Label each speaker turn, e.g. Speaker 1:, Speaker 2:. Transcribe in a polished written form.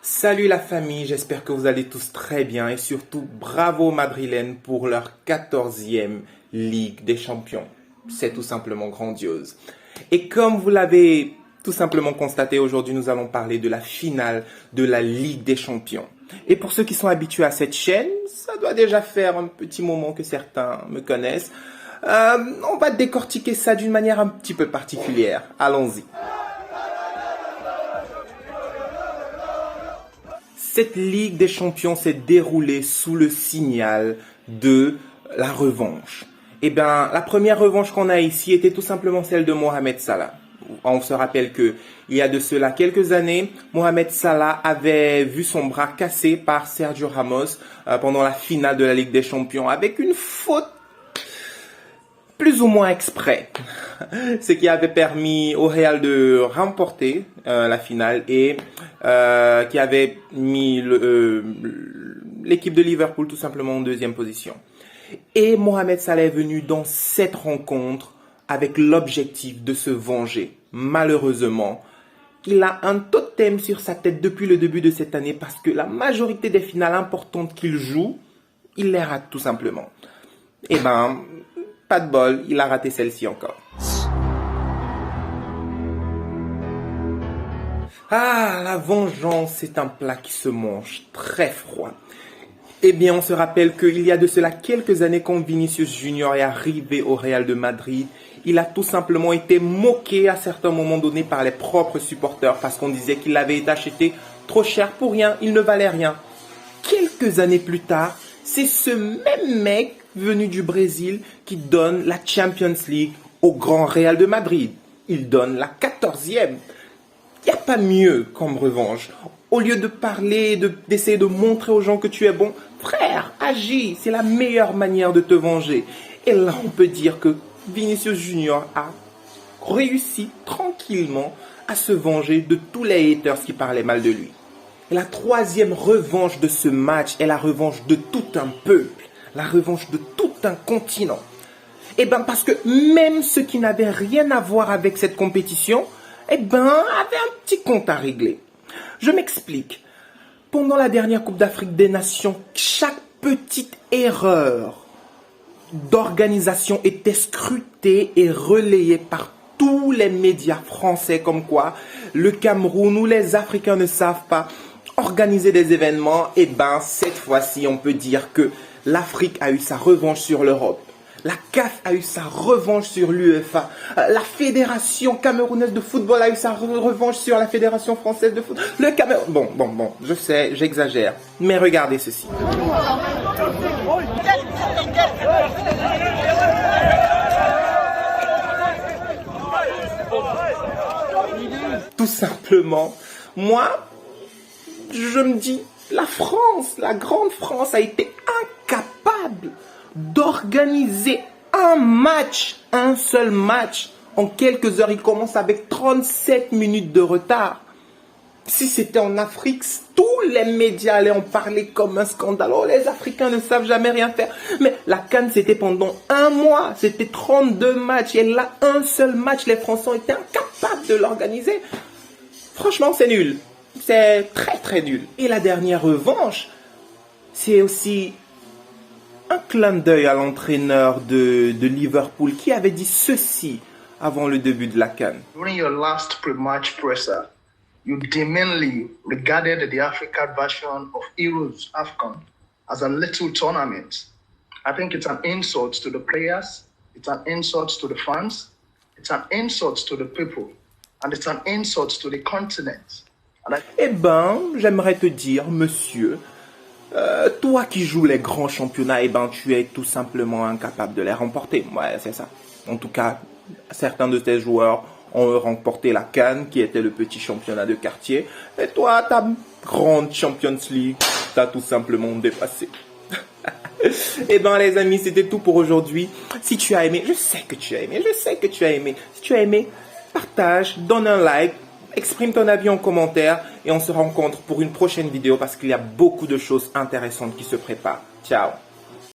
Speaker 1: Salut la famille, j'espère que vous allez tous très bien et surtout bravo Madrilène pour leur 14e Ligue des Champions. C'est tout simplement grandiose. Et comme vous l'avez tout simplement constaté, aujourd'hui nous allons parler de la finale de la Ligue des Champions. Et pour ceux qui sont habitués à cette chaîne, ça doit déjà faire un petit moment que certains me connaissent. On va décortiquer ça d'une manière un petit peu particulière. Allons-y. Cette Ligue des Champions s'est déroulée sous le signal de la revanche. Eh bien, la première revanche qu'on a ici était tout simplement celle de Mohamed Salah. On se rappelle que il y a de cela quelques années, Mohamed Salah avait vu son bras cassé par Sergio Ramos pendant la finale de la Ligue des Champions avec une faute plus ou moins exprès, ce qui avait permis au Real de remporter la finale et qui avait mis l'équipe de Liverpool tout simplement en deuxième position. Et Mohamed Salah est venu dans cette rencontre avec l'objectif de se venger. Malheureusement, il a un totem sur sa tête depuis le début de cette année parce que la majorité des finales importantes qu'il joue, il les rate tout simplement. Eh ben, pas de bol, il a raté celle-ci encore. Ah, la vengeance est un plat qui se mange très froid. Eh bien, on se rappelle qu'il y a de cela quelques années quand Vinicius Junior est arrivé au Real de Madrid, il a tout simplement été moqué à certains moments donnés par les propres supporters parce qu'on disait qu'il avait été acheté trop cher pour rien, il ne valait rien. Quelques années plus tard, c'est ce même mec venu du Brésil qui donne la Champions League au Grand Real de Madrid. Il donne la 14e. Il n'y a pas mieux comme revanche. Au lieu de parler, d'essayer de montrer aux gens que tu es bon, frère, agis, c'est la meilleure manière de te venger. Et là, on peut dire que Vinicius Junior a réussi tranquillement à se venger de tous les haters qui parlaient mal de lui. Et la troisième revanche de ce match est la revanche de tout un peuple, la revanche de tout un continent. Et ben parce que même ceux qui n'avaient rien à voir avec cette compétition, eh ben avaient un petit compte à régler. Je m'explique. Pendant la dernière Coupe d'Afrique des Nations, chaque petite erreur d'organisation était scrutée et relayée par tous les médias français comme quoi le Cameroun ou les Africains ne savent pas organiser des événements. Et ben cette fois-ci, on peut dire que l'Afrique a eu sa revanche sur l'Europe. La CAF a eu sa revanche sur l'UEFA. La Fédération camerounaise de football a eu sa revanche sur la Fédération française de football. Le Cameroun... Bon, je sais, j'exagère. Mais regardez ceci. Tout simplement, moi, je me dis, la France, la grande France a été incapable d'organiser un seul match. En quelques heures, il commence avec 37 minutes de retard. Si c'était en Afrique, tous les médias allaient en parler comme un scandale. Oh, les Africains ne savent jamais rien faire. Mais la CAN, c'était pendant un mois. C'était 32 matchs. Et là, un seul match, les Français ont été incapables de l'organiser. Franchement, c'est nul. C'est très, très nul. Et la dernière revanche, c'est aussi un clin d'œil à l'entraîneur de Liverpool qui avait dit ceci avant le début de la CAN.
Speaker 2: During your last pre-match presser, you demeanly regarded the African version of Euros AFCON as a little tournament. I think it's an insult to the players, it's an insult to the fans, it's an insult to the people, and it's an insult to the continent.
Speaker 1: Eh ben, j'aimerais te dire, monsieur, toi qui joues les grands championnats, eh ben, tu es tout simplement incapable de les remporter. Ouais, c'est ça. En tout cas, certains de tes joueurs ont remporté la CAN, qui était le petit championnat de quartier. Et toi, ta grande Champions League, t'as tout simplement dépassé. Eh ben, les amis, c'était tout pour aujourd'hui. Si tu as aimé, je sais que tu as aimé. Si tu as aimé, partage, donne un like. Exprime ton avis en commentaire et on se rencontre pour une prochaine vidéo parce qu'il y a beaucoup de choses intéressantes qui se préparent. Ciao!